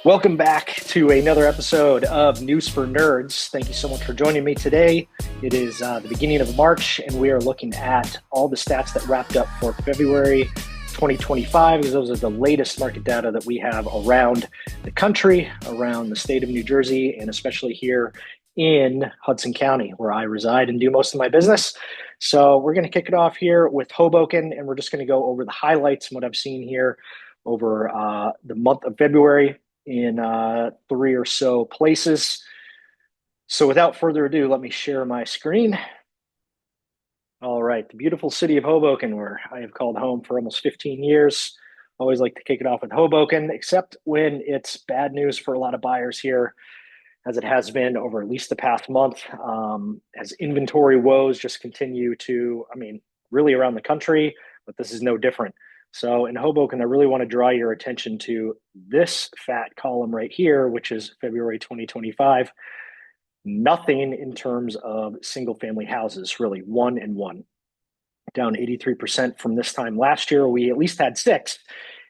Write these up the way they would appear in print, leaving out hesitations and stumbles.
Welcome back to another episode of News for Nerds. Thank you so much for joining me today. It is the beginning of March, and we are looking at all the stats that wrapped up for February 2025, because those are the latest market data that we have around the country, around the state of New Jersey, and especially here in Hudson County, where I reside and do most of my business. So we're going to kick it off here with Hoboken, and we're just going to go over the highlights and what I've seen here over the month of February in three or so places. So without further ado, let me share my screen. All right, the beautiful city of Hoboken, where I have called home for almost 15 years. Always like to kick it off with Hoboken, except when it's bad news for a lot of buyers here, as it has been over at least the past month, as inventory woes just continue to, really around the country, but this is no different. So in Hoboken, I really want to draw your attention to this fat column right here, which is February 2025. Nothing in terms of single family houses, really one and one. Down 83% from this time last year. We at least had six.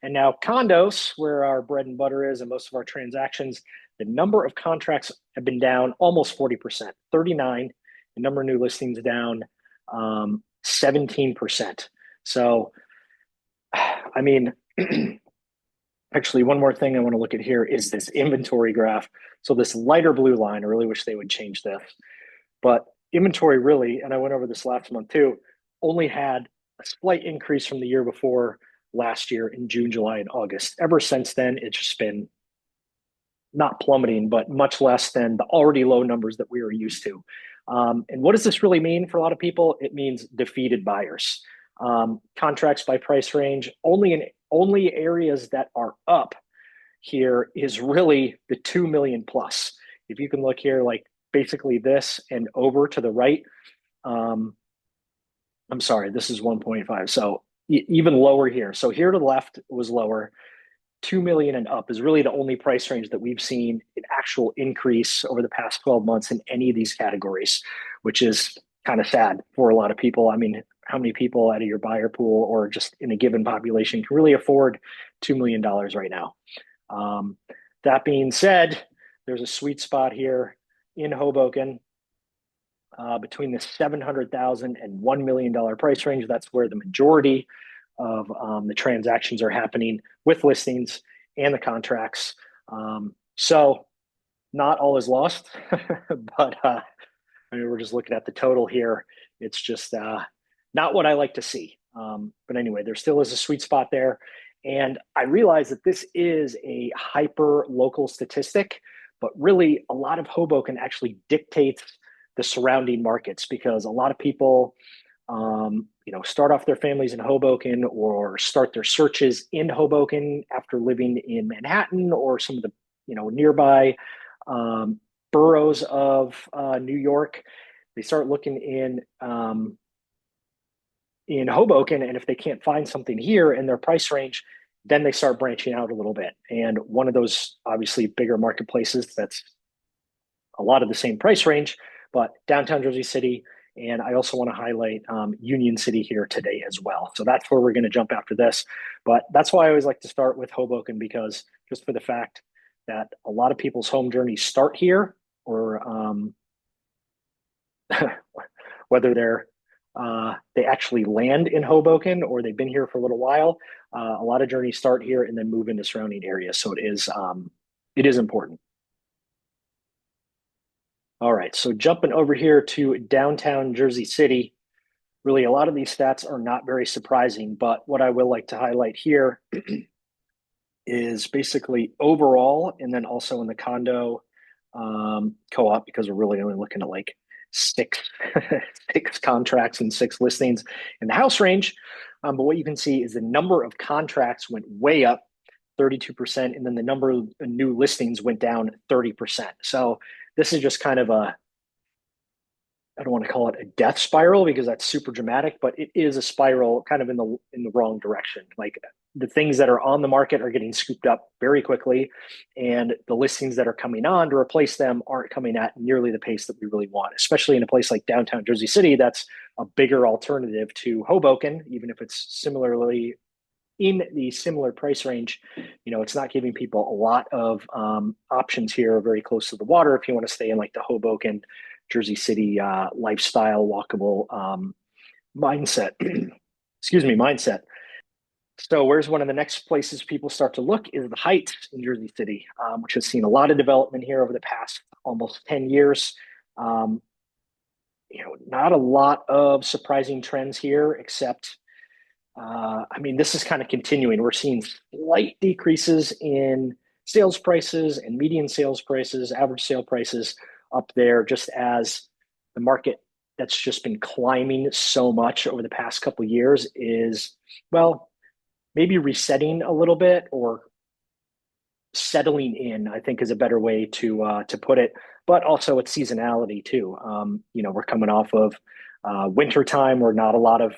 And now condos, where our bread and butter is and most of our transactions, the number of contracts have been down almost 40%, 39. The number of new listings down 17%. So actually, one more thing I want to look at here is this inventory graph. So this lighter blue line, I really wish they would change this. But inventory really, and I went over this last month too, only had a slight increase from the year before last year in June, July, and August. Ever since then, it's just been not plummeting, but much less than the already low numbers that we were used to. And what does this really mean for a lot of people? It means defeated buyers. Contracts by price range, only areas that are up here is really the 2 million plus. If you can look here, like basically this and over to the right, I'm sorry, this is 1.5. So even lower here. So here to the left was lower. 2 million and up is really the only price range that we've seen an actual increase over the past 12 months in any of these categories, which is kind of sad for a lot of people. I mean, how many people out of your buyer pool or just in a given population can really afford $2 million right now? That being said, there's a sweet spot here in Hoboken between the $700,000 and $1 million price range. That's where the majority of the transactions are happening with listings and the contracts. So not all is lost, but we're just looking at the total here. It's just not what I like to see. But anyway, there still is a sweet spot there. And I realize that this is a hyper local statistic, but really a lot of Hoboken actually dictates the surrounding markets, because a lot of people, start off their families in Hoboken or start their searches in Hoboken after living in Manhattan or some of the, nearby boroughs of New York. They start looking in Hoboken, and if they can't find something here in their price range, then they start branching out a little bit. And one of those obviously bigger marketplaces that's a lot of the same price range, but downtown Jersey City. And I also want to highlight Union City here today as well. So that's where we're going to jump after this. But that's why I always like to start with Hoboken, because just for the fact that a lot of people's home journeys start here, or whether they actually land in Hoboken or they've been here for a little while, a lot of journeys start here and then move into surrounding areas. So it is important. All right, so jumping over here to downtown Jersey City, really a lot of these stats are not very surprising, but what I will like to highlight here is basically overall, and then also in the condo co-op, because we're really only looking at like six contracts and six listings in the house range. But what you can see is the number of contracts went way up 32%, and then the number of new listings went down 30%. So this is just kind of I don't want to call it a death spiral because that's super dramatic, but it is a spiral kind of in the wrong direction. Like the things that are on the market are getting scooped up very quickly, and the listings that are coming on to replace them aren't coming at nearly the pace that we really want, especially in a place like downtown Jersey City. That's a bigger alternative to Hoboken, even if it's similarly in the similar price range. It's not giving people a lot of options here very close to the water if you want to stay in like the Hoboken, Jersey City lifestyle, walkable mindset. Excuse me, mindset. So where's one of the next places people start to look is the Heights in Jersey City, which has seen a lot of development here over the past almost 10 years. Um, not a lot of surprising trends here, except, this is kind of continuing. We're seeing slight decreases in sales prices and median sales prices, average sale prices up there, just as the market that's just been climbing so much over the past couple of years is, well, maybe resetting a little bit or settling in, I think is a better way to put it. But also it's seasonality too. We're coming off of winter time where not a lot of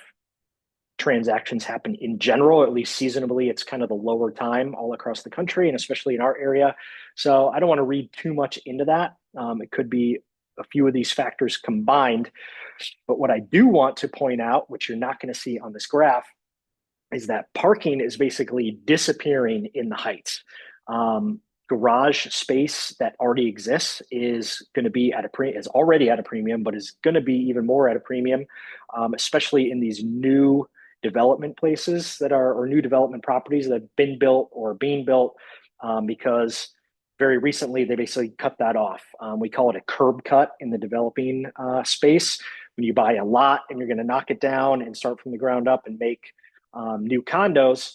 transactions happen in general, at least seasonably. It's kind of the lower time all across the country and especially in our area. So I don't want to read too much into that. It could be a few of these factors combined. But what I do want to point out, which you're not going to see on this graph, is that parking is basically disappearing in the Heights. Garage space that already exists is going to be is already at a premium, but is going to be even more at a premium, especially in these new development places or new development properties that have been built or being built, because very recently they basically cut that off. We call it a curb cut in the developing space. When you buy a lot and you're going to knock it down and start from the ground up and make new condos,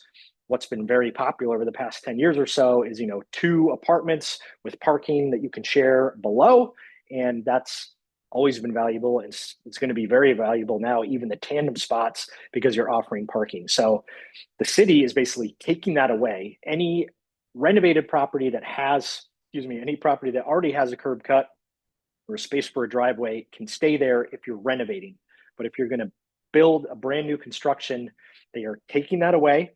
what's been very popular over the past 10 years or so is, 2 apartments with parking that you can share below. And that's always been valuable. And it's going to be very valuable now, even the tandem spots, because you're offering parking. So the city is basically taking that away. Any renovated property that any property that already has a curb cut or a space for a driveway can stay there if you're renovating. But if you're going to build a brand new construction, they are taking that away.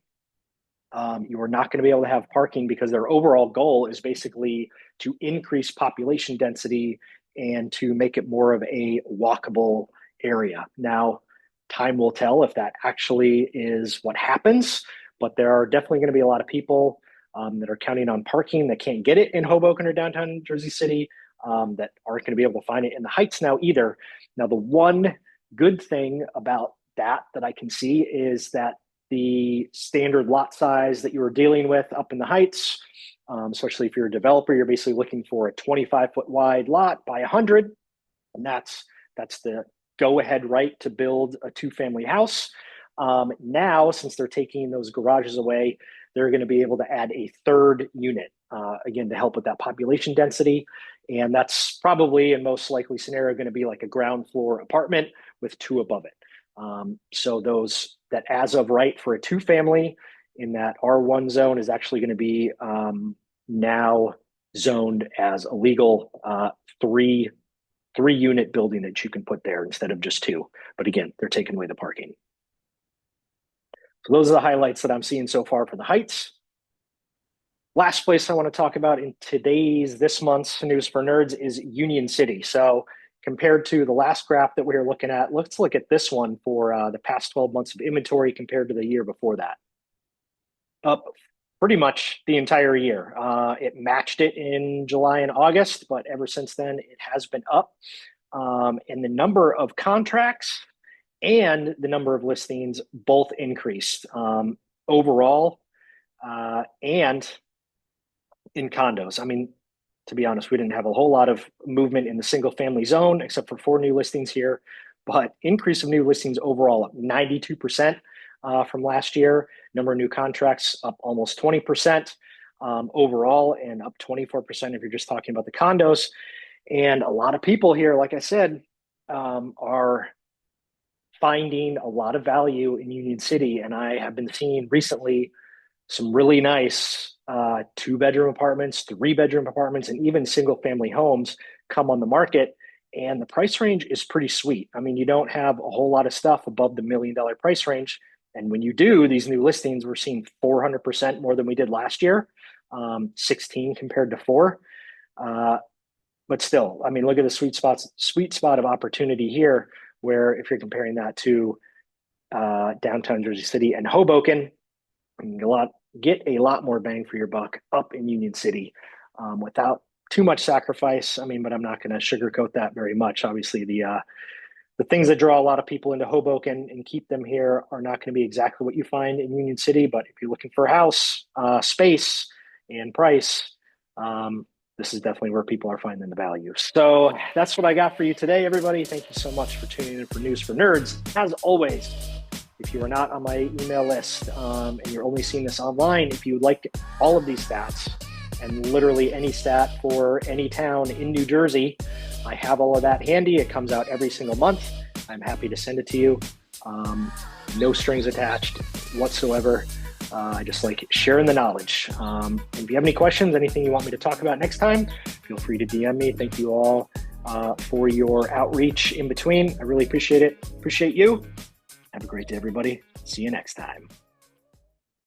You are not going to be able to have parking because their overall goal is basically to increase population density and to make it more of a walkable area. Now, time will tell if that actually is what happens, but there are definitely going to be a lot of people that are counting on parking that can't get it in Hoboken or downtown Jersey City, that aren't going to be able to find it in the Heights now either. Now, the one good thing about that I can see is that the standard lot size that you were dealing with up in the Heights, especially if you're a developer, you're basically looking for a 25-foot wide lot by 100, and that's the go-ahead right to build a 2-family house. Now, since they're taking those garages away, they're going to be able to add a 3rd unit, again, to help with that population density. And that's probably, in most likely scenario, going to be like a ground floor apartment with 2 above it. So those that as of right for a 2-family in that R1 zone is actually going to be now zoned as a legal 3-unit building that you can put there instead of just 2. But again, they're taking away the parking. So those are the highlights that I'm seeing so far for the Heights. Last place I want to talk about in this month's News for Nerds is Union City. So compared to the last graph that we were looking at, let's look at this one for the past 12 months of inventory compared to the year before that. Up pretty much the entire year. It matched it in July and August, but ever since then, it has been up. And the number of contracts and the number of listings both increased overall and in condos. To be honest, we didn't have a whole lot of movement in the single family zone except for 4 new listings here, but increase of new listings overall up 92% from last year. Number of new contracts up almost 20% overall, and up 24% if you're just talking about the condos. And a lot of people here, like I said, are finding a lot of value in Union City. And I have been seeing recently some really nice 2-bedroom apartments, 3-bedroom apartments, and even single family homes come on the market. And the price range is pretty sweet. You don't have a whole lot of stuff above the $1 million price range. And when you do these new listings, we're seeing 400% more than we did last year, 16 compared to 4. But still, look at the sweet spot of opportunity here, where if you're comparing that to downtown Jersey City and Hoboken, get a lot more bang for your buck up in Union City without too much sacrifice. I mean, but I'm not going to sugarcoat that very much. Obviously, the things that draw a lot of people into Hoboken and keep them here are not going to be exactly what you find in Union City. But if you're looking for a house, space, and price, this is definitely where people are finding the value. So that's what I got for you today, everybody. Thank you so much for tuning in for News for Nerds. As always, if you are not on my email list and you're only seeing this online, if you would like all of these stats and literally any stat for any town in New Jersey, I have all of that handy. It comes out every single month. I'm happy to send it to you. No strings attached whatsoever. I just like sharing the knowledge. If you have any questions, anything you want me to talk about next time, feel free to DM me. Thank you all for your outreach in between. I really appreciate it. Appreciate you. Have a great day, everybody. See you next time.